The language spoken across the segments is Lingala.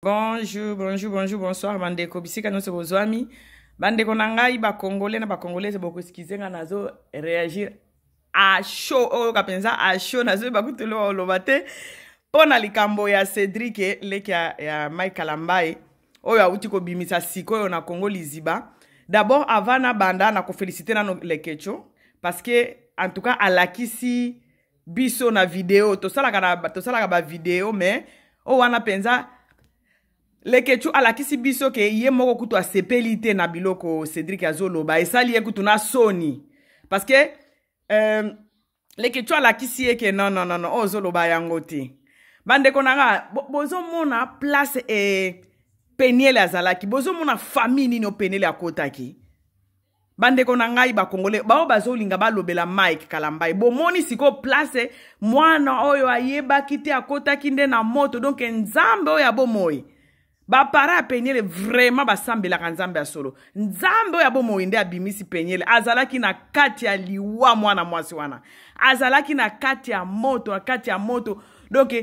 Bonjour, bonjour, bonjour, bonsoir, bandeko. Bisika no se bozwami. Bandeko na ngai ba congolais na ba congolais se boko skize nga nazo réagir à chaud. Oh kapenza à chaud nazo ba kutelo lobate. Pona likambo ya Cédric leki ya Mike Kalambai. Oyo auti ko bimisa sikoyo na Congo liziba. D'abord avant na banda na ko féliciter na no lekecho parce que en tout cas alakisi biso na vidéo to sala ka ba vidéo mais o wana penza lekechu alakisi biso ke ye moko kutu asepeli te na biloko Cédric azoloba esali ye kutu na soni parce que lekechu alakisi ye ke non ozoloba yango te bandeko nanga bozo mona place Peniel azalaki bozo mona famille nini Peniel akotaki bandeko nanga ba congolais bao bazolinga balobela Mike Kalambai bomoni siko place mwana oyo ayebaki te akotaki nde na moto donc nzambe oyo abomoyi ba para Peniel vraiment basambelaka nzambe ya solo nzambe ya bomo inde abimisi Peniel azalaki na kati ya liwa mwana mwasi wana azalaki na kati ya moto donc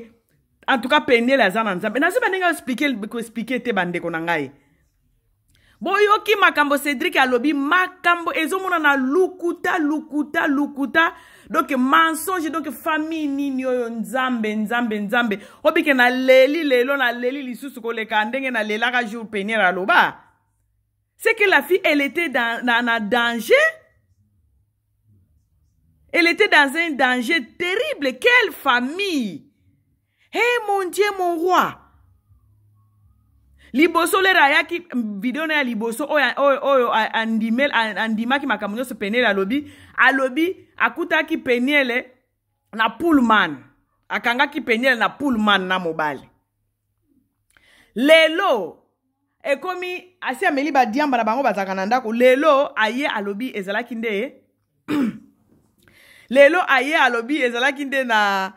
en tout cas Peniel azana nzambe naziba ndenge expliquer te bandeko na ngai boyoki makambo Cédric alobi makambo ezomona na lukuta donc mensonge donc famille nini oyo nzambe obike na leli lisusu koleka ndenge na lelaka jour Peniel aloba c'est que la fille elle était dans danger, elle était dans un danger terrible. Quelle famille! Hey mon Dieu mon roi, liboso le rayaki video na liboso oyo andimaki makambo nyonso Peniel alobi akutaki Peniel na pullman akangaki Peniel na pullman na mobile lelo ekomi asi ameli ba diamba na bango bazaka na ndako lelo aye alobi ezalaki nde lelo aye alobi ezalaki nde na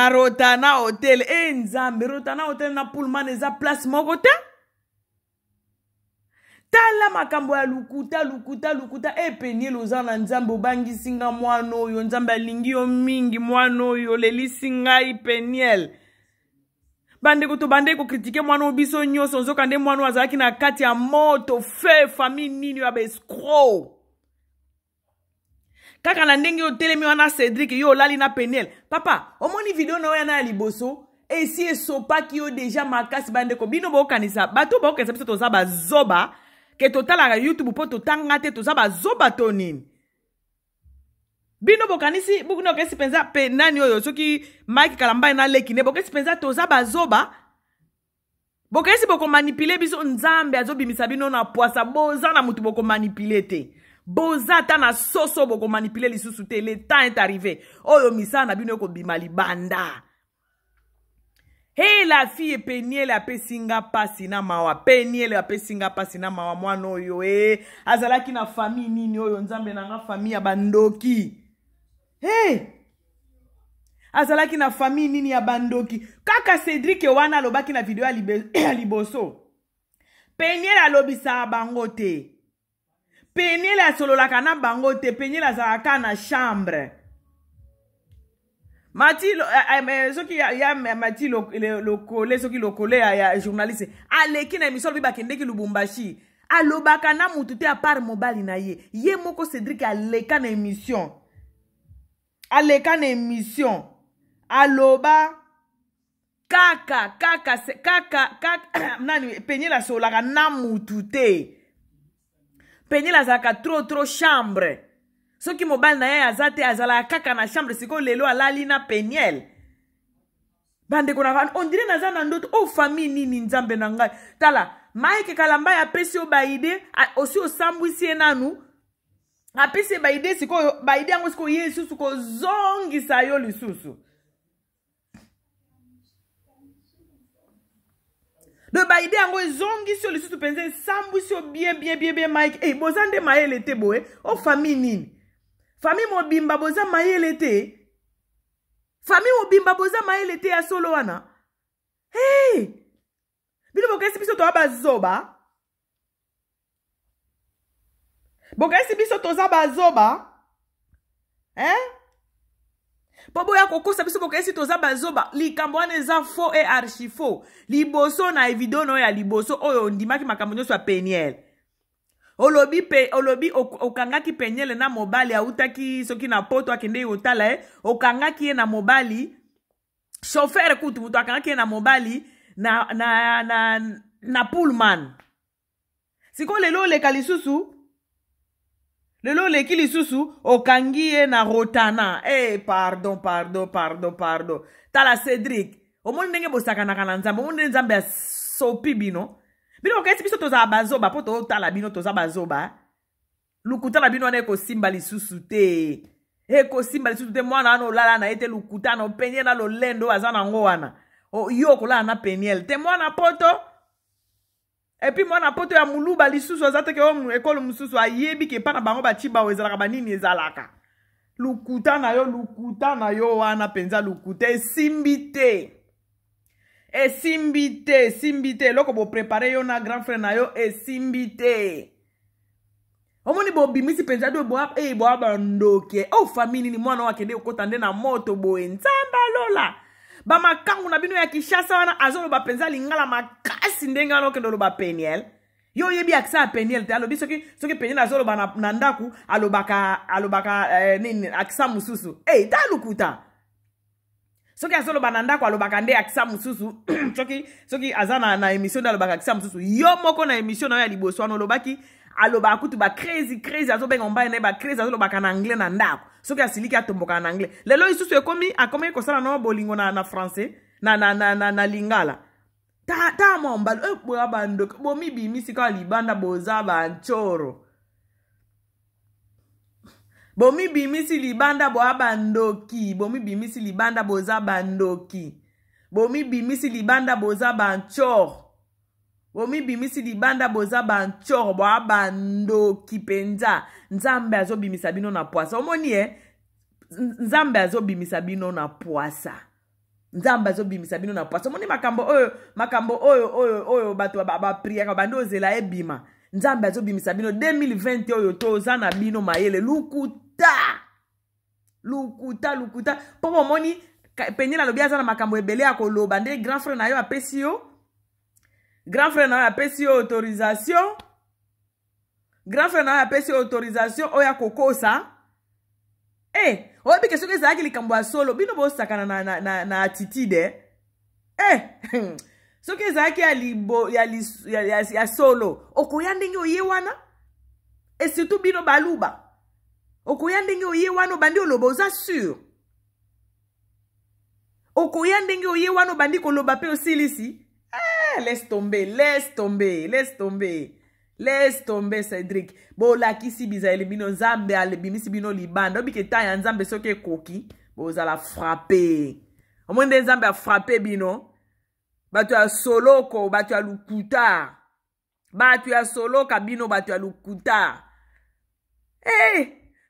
Rotana Hotel nzambe Rotana Hotel na pullman eza place moko te tala makambo ya lukuta Peniel oza na nzambe obangisi nga mwana oyo nzambe alingi yo mingi mwana oyo lelisi ngai Peniel bandeko to bandeko kritike mwana obiso nyonso nzoka nde mwana azalaki na kati ya moto fe famille nini ya escroc kaka na ndenge yo telemi wana Cédric yo lali na Peniel papa omoni video na oya na liboso esi esopaki yo deja makasi bandeko bino bokanisa bato bokanisa biso toza bazoba ke totalaka YouTube po totanga te toza bazoba to nini bino bokanisi bukino kesi penza pe nani oyo soki Mike Kalambai na leki ne bokesi penza toza bazoba bokesi boko manipule biso nzambe azobimisa bino na poisa boza na mutu boko manipule te boza ta na soso boko manipule lisusu te le temps est arrivé oyo misana na bino ko bima libanda. Hey la fille Peniel apesinga pasi na mawa Peniel apesinga pasi na mawa mwana oyo azalaki na famille nini oyo nzambe nanga famille ya bandoki hey azalaki na famille nini ya bandoki kaka Cédric wana alobaki na video ya liboso Peniel alobisa bango te Peniel asololaka na bango te Peniel azalaka na chambre Matilo soki ya Matilo lokole soki lokole ya journaliste aleki na emission biba kendeki Lubumbashi alobaka na mutu te a part mobile na ye moko Cédric aleka na émission aloba kaka nani Peniel asololaka na mutu te Peniel azalaka trop chambre soki mobile na ye azate azala kaka na chambre siko lelo alali na Peniel bandeko na on dirait naza na ndoto o famille nini nzambe na ngai tala Mike Kalambai apesi o baide osi osambwisi enanu apesi baide siko baide yango siko Yesu siko zongisa yo lisusu de baide yango zongisi yo lisusu penze sambwisi yo bien Mike bozande mayele te boye o famille nini famille mobimba boza mayele te ya solo wana hey bino bokesi biso toza bazoba Pobo ya kokosa biso bokesi toza bazoba likambo wana eza faux et archi faux. Liboso na evideo no ya liboso oyo ndimaki makambo nyonso ya Peniel. Olobi okangaki Peniel na mobali autaki soki na poto akende yotala okangaki ye na mobali chauffeur kutu mutu akangaki ye na mobali na pullman. Siko lelo leka lisusu lelo leki lisusu okangi ye na Rotana. Pardon. Tala Cédric. Omoni ndenge bosakanaka na Nzambe. Omoni Nzambe sopi bino. Bino okesi biso toza bazoba po to tala bino toza bazoba. Lukuta na bino wana ekosimba lisusu te. Ekosimba lisusu te mwana wana olala na ete lukuta na Peniel na lolendo aza nango wana. Yo kolala na Peniel. Te mwana poto. Et puis mwana poto ya muluba lisusu azate ke ekolo mususu ayebi ke pana bango bachiba ezalaka banini ezalaka. Lukuta na yo wana penza lukuta esimbite loko bo prepare yo na grand frère na yo esimbite. Omoni bo bimisi penza do bo abandoke. Famille ni mwana wakende okota nde na moto bo Nzamba lola. Ba makangu na bino ya Kishasa wana azolo ba penza lingala makasi ndenga no kendo lo ba Peniel. Yo yebi aksa Peniel te alobi soki Peniel azolo ba na ndaku alobaka nini aksa mususu. Ta lukuta. Soki azolo ba na ndaku alobaka nde aksa mususu. soki azana na emission alobaka aksa mususu. Yo moko na emission na ya liboso wana olobaki aloba kutu ba crazy azobenga mbaye na ba crazy azolobaka na anglais na ndako. Soki asiliki atomboka na anglais. Lelo isusu akomi kosala na bolingo na français na lingala. Ta mwamba boya bandoko bomi bimisi ka libanda boza banchoro. Bomi bimisi libanda boya bandoki. Bomi bimisi libanda boza bandoki. Bomi bimisi libanda boza banchoro. Bomi bimisi libanda boza banchoro boya bandoki penza. Nzambe azo bimisa bino na poasa. Omoni Nzambe azo bimisa bino na poasa. Nzambe azo bimisa bino na poasa. Omoni makambo oyo bato ba prière bando ozela ebima. Nzambe azo bimisa bino 2020 oyo toza na bino mayele lukuta. Popo omoni Peniel alobi aza na makambo ebele akoloba nde grand frère na yo apesi yo. Grand frère na yo apesi yo autorisation. Grand frère na yo apesi yo autorisation oya kokosa. Oyebi ke soki ezalaki likambo ya solo bino bosakana na attitude. Soki ezalaki ya solo okoya ndenge oye wana. Et surtout bino baluba. Okoya ndenge oye wana bandi oloba oza sûr. Okoya ndenge oye wana bandi koloba pe osilisi. Laisse tomber Cédric. Bola kisi bizaeli bino Nzambe alebimisi bino libanda. Obike ta ya Nzambe soke koki. Bozala frappé. Omwende Nzambe a frappé bino. Batu ya soloko, batu ya lukuta. Batu ya soloka bino, batu ya lukuta.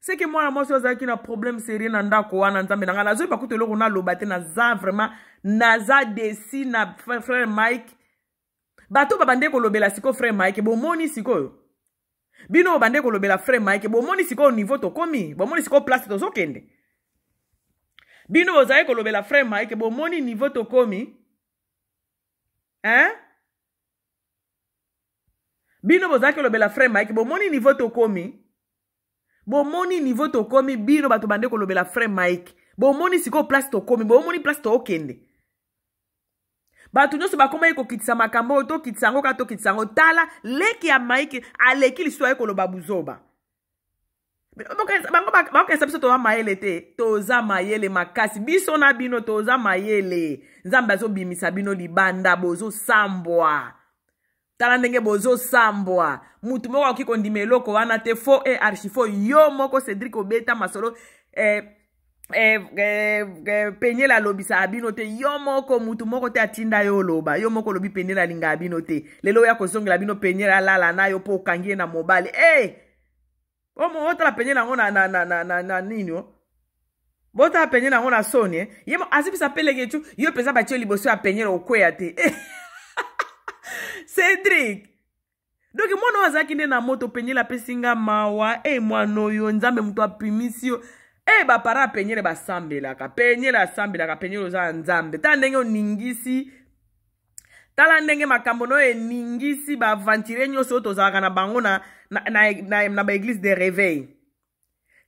C'est que moi ozaki na problème sérieux na ndako wana Nzambe na ngana. Zo bakuto loko na lobate na za vraiment. Naza desi na frère Mike. Bato babande kolobela siko frère Mike bomoni siko bino bande kolobela frère Mike bomoni siko niveau to komi bomoni siko place to zokende bino ozaye kolobela frère Mike bomoni niveau to komi bino ozaye kolobela frère Mike bomoni niveau to komi bino bato bande kolobela frère Mike bomoni siko place to komi bomoni place to okende. Batu nyonso bakoma yeko kitisa makambo to kitisango ka to kitisango tala leki ya Mike aleki liswa yeko loba buzoba. Bako biso toza mayele te toza mayele makasi biso na bino toza mayele. Nzambe azo bimisa bino libanda bozo sambwa. Tala ndenge bozo sambwa. Mutu moko akiko ndimeloko wana te faux et archi faux. Yo moko Cédric obeta masolo Peniel alobisa abino te yo moko mutu moko te atinda yo loba yo moko lobi Peniel alinga abino te lelo ya kozongela bino Peniel alala na yo po kangie na mobali omo otala Peniel nango na nini bota Peniel nango na soni yemo asibisa pelege tu yo pesa batio liboso ya Peniel okwea te Cédric donc mwana wazaki nde na moto Peniel apesinga mawa mwana oyo Nzambe mutu apimisio E ba para penyele ba sambelaka, penyele asambelaka, penyele oza nzambe. Ta ndenge oningisi, tala ndenge makambo no eningisi ba aventurier nyonso tozalaka na bango na ba église de réveil.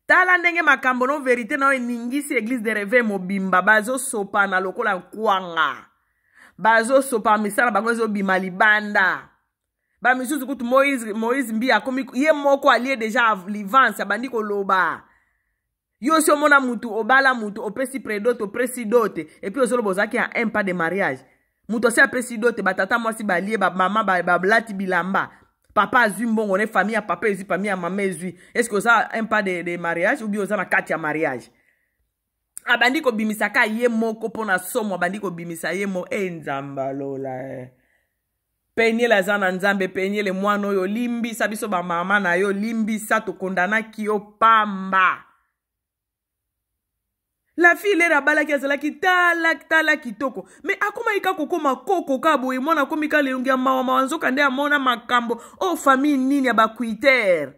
Tala ndenge makambo no vérité na eningisi église de réveil mobimba bazo sopa na lokola kwanga. Bazo sopa misala bango zo bima libanda. Ba misusu kutu Moïse mbi akomi ye moko alie déjà livance abandi koloba. Yo si omona mutu obala mutu opesi predote opesi dote et puis ozolo bozaki a un pas de mariage. Mutu osi apesi dote batata mwasi balie ba mama ba blati bilamba. Papa azui mbongo ne famille papa ezui famille ya mama ezui. Est-ce que ça un pas de mariage ou bien oza na kati ya mariage? Abandi ko bimisa ka ye moko pona somo abandi ko bimisa ye mo nzamba lola. Penye la zana nzambe penye le mwana oyo limbisa biso ba mama na yo limbisa to kondana kiyo pamba. La fille est là-bas qui est là qui tala kitoko. Mais akoma ika kokoma koko kabo e mwana komika leungia mawa nzoka nde amona makambo o famille nini ya ba kuiter.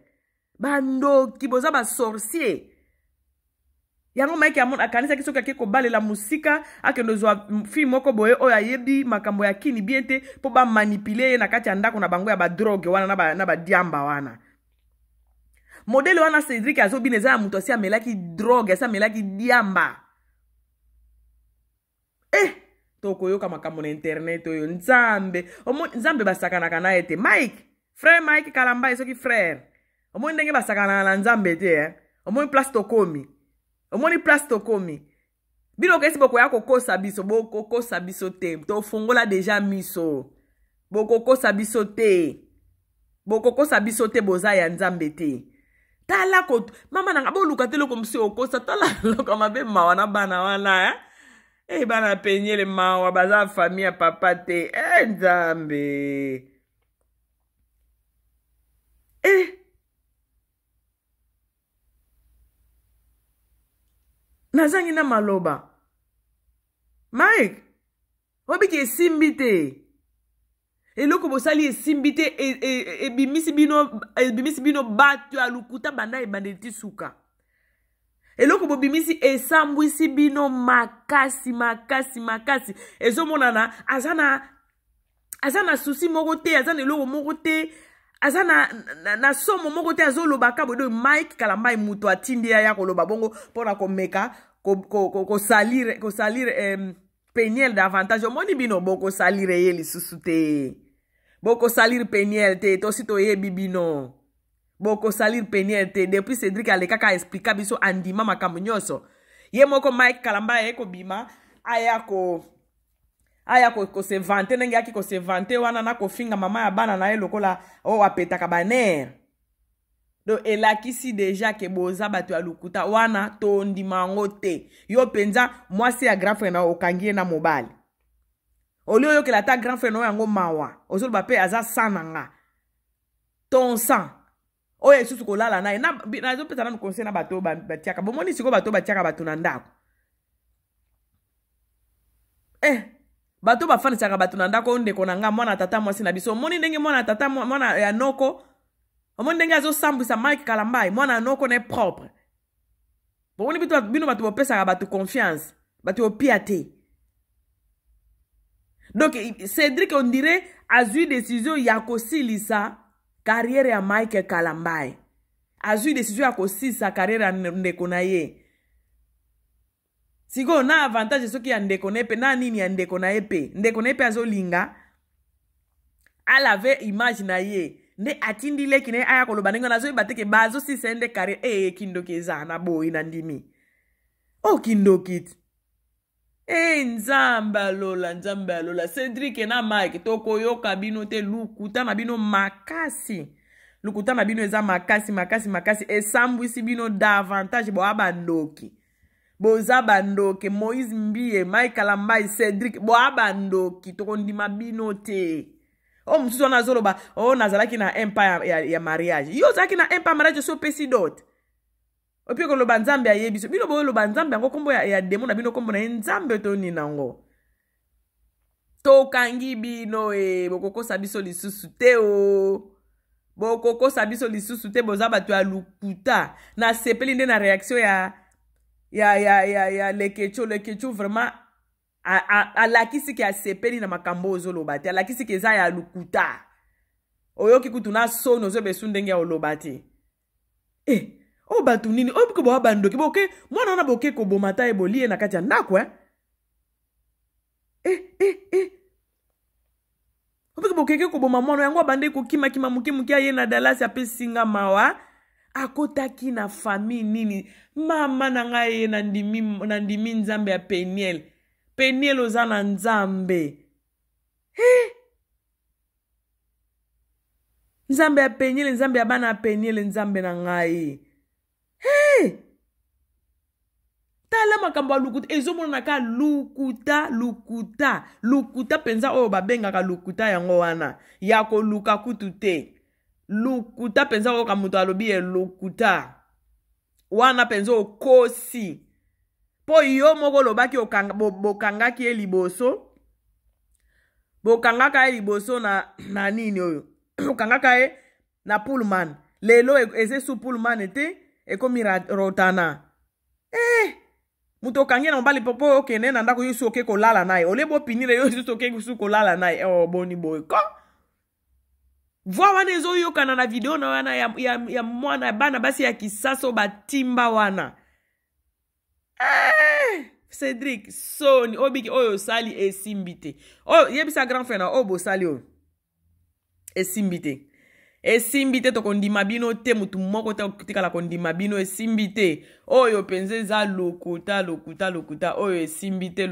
Bando kiboza ba sorcier. Yango maiki amona akanisa kisoka keko bale la musika akendo zwa fille moko boye o ya yebi makambo ya kini biente po ba manipuler na kati ya ndako na bango ya ba drogue wana na ba diamba wana. Modele wana Cédric azobineza ya mutu asi amelaki drogue, asi amelaki diamba. Tokoyoka makambo na internet oyo nzambe. Nzambe basakanaka na ete. Mike, frère Mike Kalamba esoki frère. Omoni ndenge basakana na nzambe te, Omoni place tokomi. Omoni place tokomi. Bino kesi boko ya kokosa biso, boko kosa biso te. Tofungola deja miso. Boko kosa biso te. Boko kosa biso te boza ya nzambe te. Tala koto mama nanga boluka te loko msi okosa tala loko mabe mawa na bana wana bana penyele mawa baza famille papa te nzambe nazangi na maloba Mike obiki esimbi te eloko bosali esimbi te ebimisi bino batu alukuta banda ebandeti suka. Eloko bobimisi esambwisi bino makasi. Ezomonana azana souci moko te, azana eloko moko te, azana na somo moko te azoloba ka bodo Mike Kalamba muto atindi ya koloba bongo pona komeka ko salir Peniel davantage. Omoni bino boko salire ye lisusu te. Boko salir Peniel te, tosi to ye bibino. Boko salir Peniel te. Depuis Cédric alekaka explica biso andima makambo nyonso. Ye moko Mike Kalamba eko bima aya ko se vante nenge aki ko se vante wana na ko finga mama ya bana na ye lokola o apetaka baner. Do elakisi deja ke boza batu ya lukuta wana to ndimango te. Yo penza mwasi ya grand frère na okangie na mobali. Olio yo ke la ta grand frère no yango mawa. Ozolo bape aza sananga. Ton sang. Oye susu kolala na na zo peta na conseil na bato batiaka. Bomoni siko bato batiaka batu na ndako. Bato bafani saka batu na ndako onde konanga mwana tata mwasi na biso. Moni ndenge mwana tata mwana ya noko. Omoni ndenge azo sambwisa Mike Kalamba mwana noko ne propre. Bomoni bino batu bopesa batu confiance. Batu opia te. Donc Cédric on dirait a eu décision ya kosilisa carrière ya Mike Kalamba. A eu décision ya kosilisa carrière ya ndeko na ye. Sigo na avantage soki ya ndeko nepe na nini ya ndeko na epe. Ndeko nepe azolinga alave image na ye. Nde atindile kine aya koloba ningo nazo bateke bazo si sende carrière kindokeza na boy na ndimi. O kindokit. Nzamba lola Cédric na Mike toko yoka bino te lukuta na bino makasi. Lukuta na bino eza makasi esambwisi bino davantage bo abandoki. Boza bandoke Moïse Mbie Mike Kalamba Cédric bo abandoki toko ndima bino te. Msuso na zoloba nazalaki na empire ya mariage. Yo zaki na empire mariage so pesi dot. Opio ko loba nzambe ayebiso. Bino bo loba nzambe yango kombo ya demo na bino kombo na nzambe to ni nango. Tokangi bino bokoko sabiso lisusu te o. Bokoko sabiso lisusu te boza batu ya lukuta. Na sepeli nde na reaction ya ya lekecho vraiment alakisi ki asepeli na makambo ozoloba te alakisi ki eza ya lukuta oyoki kutu na sono ozobesu ndenge ya oloba te o batu nini o biko boa bandoki boke mwana wana boke koboma ta ebolie na kati ya ndako o biko boke koboma mwana yango abande kokima kima muki aye na Dallas apesinga mawa akotaki na famille nini mama na ngai na ndimi nzambe ya Peniel oza na nzambe nzambe ya Peniel nzambe ya bana ya Peniel nzambe na ngai tala makambo ya lukuta ezomona ka lukuta penza oyo babengaka lukuta yango wana ya koluka kutu te lukuta penza oyo kamuto alobi lukuta wana penza okosi po yo moko lobaki bokangaki ye liboso bokangaka ye liboso na nini oyo okangaka ye na Pullman lelo eze su Pullman te ekomi rotana muto kangi na mobali popo okende na ndako yusu oke kolala naye olebo pinire yusu oke su kolala naye boni boy ko voix wana ezoyokana na video na wana ya mwana bana basi ya kisaso batimba wana Cédric Soni obiki oyo sali esimbite yebisa grand frère na obo sali oyo esimbite to kondima bino te mutu moko te tikala kondima bino esimbite oyo penze za lokuta oyo esimbite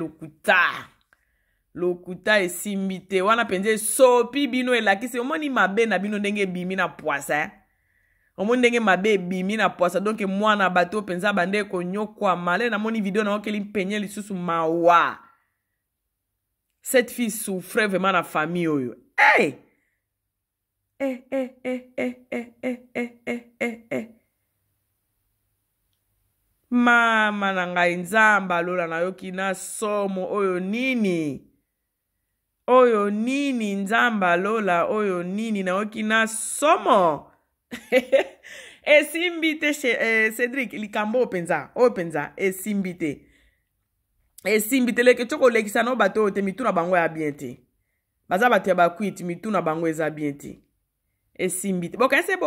lokuta esimbite wana penze sopi bino elakisi omoni mabe na bino ndenge bimi na poisa omoni ndenge mabe bimi na poisa donc mwana bato penza bande konyokwa male na moni video na okeli penye lisusu mawa cette fille souffrait vraiment na famille oyo mama na ngai nzamba lola na yoki na somo oyo nini nzamba lola oyo nini na yoki na somo esimbite Cédric likambo openza esimbite leke choko lekisa no bato te mituna bango ya bien te baza bato ya bakwiti mituna bango eza bien te esimbite bokanise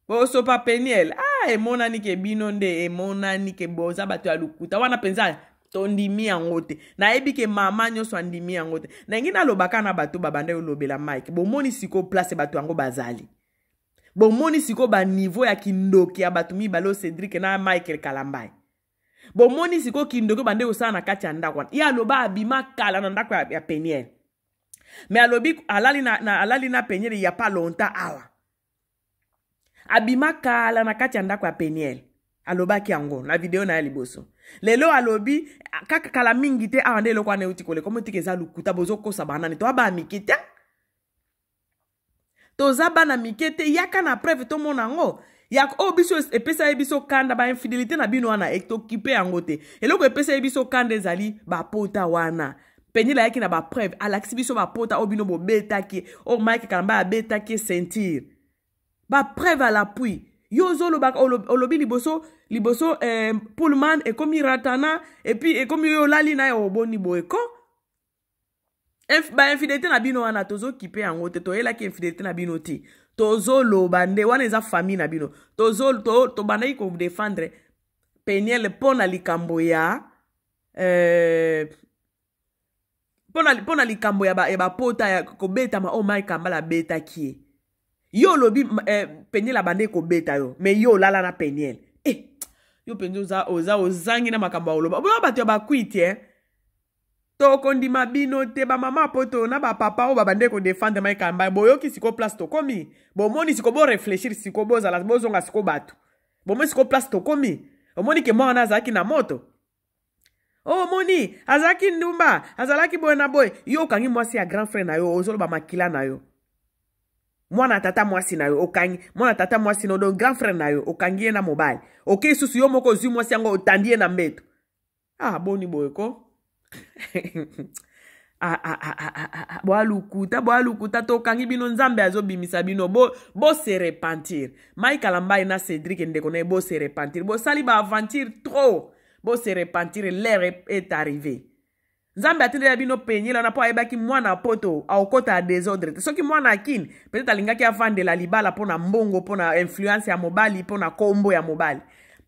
bosopa Peniel emonani ke bino nde emonani ke boza bato ya lukuta wana penza tondimi yango te nayebi ke mama nyonso andimi yango te na ngi nalobaka na bato babanda olobela Mike bomoni siko place bato yango bazali bomoni siko ba niveau ya kindoki ya bato mibalo Cédric na Michael Kalambai bomoni siko kindoki bande osala na kati ya ndako ya aloba abima kala na ndako ya Peniel mais alobi alali na Peniel ya pas longtemps awa abima kala na kati ya ndako ya Peniel alobaki yango na video na ya liboso lelo alobi kaka kala mingi te awa nde lokwa ne utikole komo tikeza lukuta bozo kosa banani to aba mikete toza bana mikete yaka na preuve to monango yak biso epesa biso kanda ba infidelité na bino wana ektokipe yango te eloko epesa biso kanda ezali ba pota wana Peniel yaki na ba preuve alakisi biso ba pota obino bo betaki Mike Kalamba abetaki sentir ba preuve à l'appui yozolo bak olobi liboso Pullman ekomi ratana et puis ekomi yo lali na oboni boeko ba infidélité na bino wana tozo kipe yango te to yela ki infidélité na bino ti tozo loba nde wana eza famille na bino to bandai ko défendre Peniel pona likambo ya pona likambo ya ba pota ya kobeta ma Mike Kambala beta ki yo lobi Peniel abande ko beta yo mais yo lala na Peniel yo penzo oza ozangi na makambo oloba bo bato ba kwiti to kondima bino te ba mama poto na ba papa o babande ko défendre Mike Kambala boyoki siko place to komi bo moni siko bo réfléchir siko bo zala bo zonga siko bato bo moni siko place to komi omoni ke mwana azaki na moto moni azaki ndumba azalaki boy na boy yo kangi mwasi ya grand frère na yo ozolo ba makila na yo mwana tata mwasi na yo okangi mwana tata mwasi no do grand frère na yo okangi na mobile okay susu yo moko zwi mwasi yango otandie na mbeto boni boyeko Boa lukuta to kangi bino nzambe azo bimisa bino bo se repentir. Mike Kalambai na Cédric ndekone bo se repentir. Bo sali ba aventure trop. Bo se repentir, l'heure est arrivée. Nzambe atinde ya bino penye la na po ayebaki mwana poto aokota a désordre. Soki mwana kin, peut-être alingaki avande la libala pona mbongo pona influence ya mobali pona kombo ya mobali.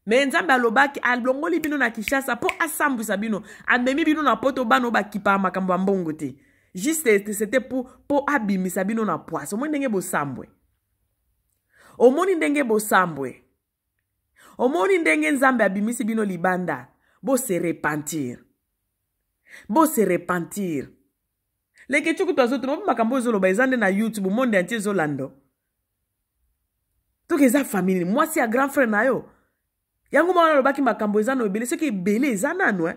Mais Nzambe alobaki alongoli bino na Kishasa po asambwisa bino. Amemi bino na poto bano bakipa makambo ya mbongo te. Juste c'était po abimisa bino na poisse. Omoni ndenge bosambwe. Omoni ndenge bosambwe. Omoni ndenge Nzambe abimisi bino libanda. Bo se repentir. Bo se repentir. Leke chuku to azoto no makambo ezoloba ezande na YouTube monde entier zolando. Toke eza famille, moi si a grand frère na yo. Yango mwana lobaki makambo ezano ebele soki ebele ezanano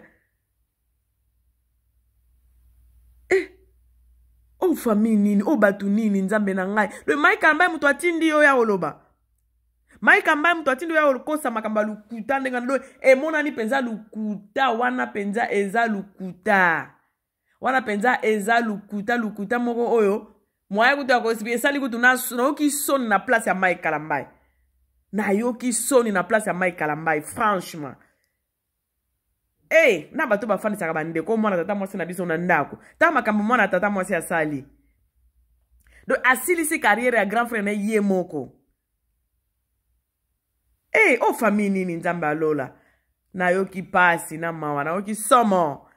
O famille nini, o batu nini Nzambe na ngai. Le Mike Kalambai mutu atindi yo ya oloba. Mike Kalambai mutu atindi yo ya olokosa makambo lukuta ndenga ndo emona ni penza lukuta wana penza eza lukuta. Wana penza eza lukuta moko oyo. Mwaya kutu akosibi esali kutu na yoki soni na place ya Mike Kalambai. Na yoki soni na place ya Mike Kalambai, franchement. Na bato bafani saka bandeko mwana tata mwasi na biso na ndako. Ta makambo mwana tata mwasi asali. Donc asilisi carrière ya grand frère na ye moko. O famille nini Nzambe alola. Na yoki pasi na mawa na yoki somo.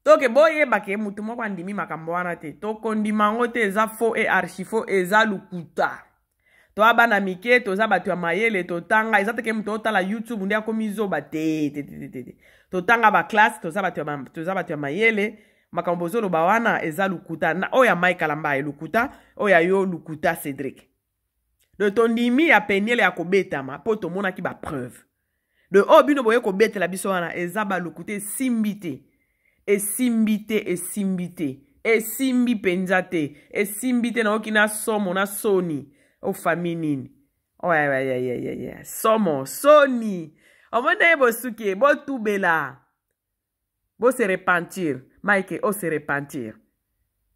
Toke boye bake mutu moko andimi makambo wana te. Toko ndimango te eza faux et archi faux eza lukuta. To abana mike to za batu ya mayele to tanga eza teke mutu otala YouTube ndia komizo ba te. To tanga ba class to za batu ya mayele makambo zolo ba wana eza lukuta na oya Mike Kalambai lukuta oya yo lukuta Cédric. De ton ndimi ya penele ya kobetama po to mona ki ba preuve. De bino boye kobetela biso wana eza ba lukuta simbite. Esimbi penzate. Esimbite na okina somo na soni. O famille nini. Somo, soni. Omone bo suke, bo tubela. Bo se repentir. Mike, o se repentir.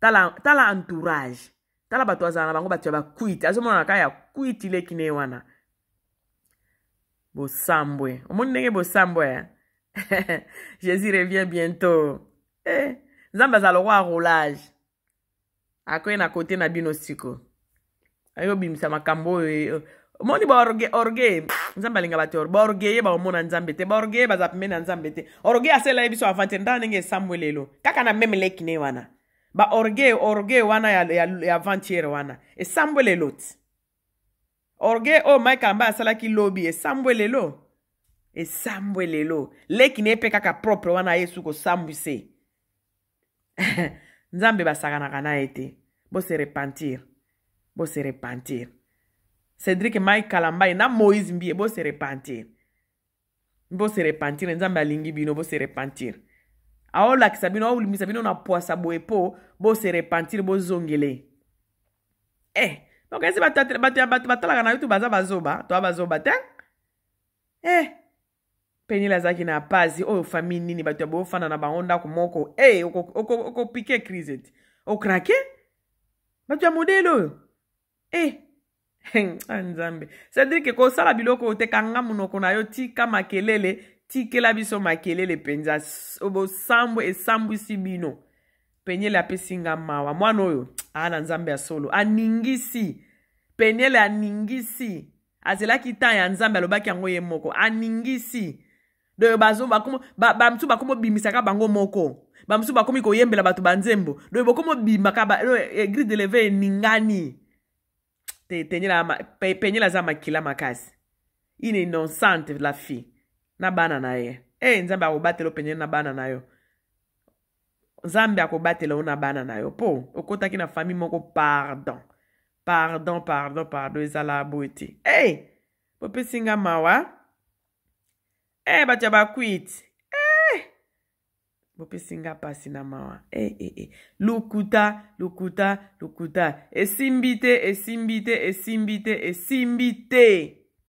Tala entourage. Tala batu azana bango batu ba kuiti. Azo mona kaya kuiti le kine wana. Bo sambwe. Omone nenge bo sambwe. Jésus revient bientôt. Nzambe azalo wa roulage. Akoye na kote na bino siko. Ayo bimisa makambo moni ba orge. Nzambe alinga bate ba orge ba omona Nzambe te. Ba orge ba zapmena Nzambe te. Orge asela ebiso avante ndana nge Samuelelo. Kaka na meme lekine wana. Ba orge wana ya avantiere wana. E Samuelelo ti. Orge Mike Kalambai asala ki lobby e Samuelelo. E Samuelelo. Lekine epe kaka propre wana Yesu ko sambwise. Nzambe basakana kana ete. Bo se repentir. Bo se repentir. Cédric Mike Kalambai na Moïse Mbie bo se repentir. Bo se repentir Nzambe alingi bino bo se repentir. Aola kisabino aolimisa bino na poasa boepo bo se repentir bo zongele. Donc esi batala kana YouTube baza bazoba, to bazoba te. Penila zaki na pazi o famille nini batu ya bo fana na bangonda ko moko. Oko piquer crise. O krake? Batu ya modelo. Nzambe. Cédric ko sala biloko te kanga munoko na yo tika makelele, tikela biso makelele penza obo sambo e sambu sibino. Penyele apesinga mawa. Mwana oyo ana Nzambe ya solo. Aningisi. Penyele aningisi. Azela kita ya Nzambe alobaki yango ye moko. Aningisi. Do bazo bakomo bamsu bakomo bimisaka bango moko. Bamsu bakomi ko yembela batu banzembo. Do bokomo bimaka ba grille de lever ningani. Penyela za makila makasi. Ine innocente la fille. Na bana na ye. Nzambe akobatelo penyele na bana na yo. Nzambe akobatelo na bana na yo. Po, okotaki na famille moko pardon. Pardon, ezala boete. Pope singa mawa. Batia ba quit. Pope singa pasi na mawa. Lukuta. Esimbite.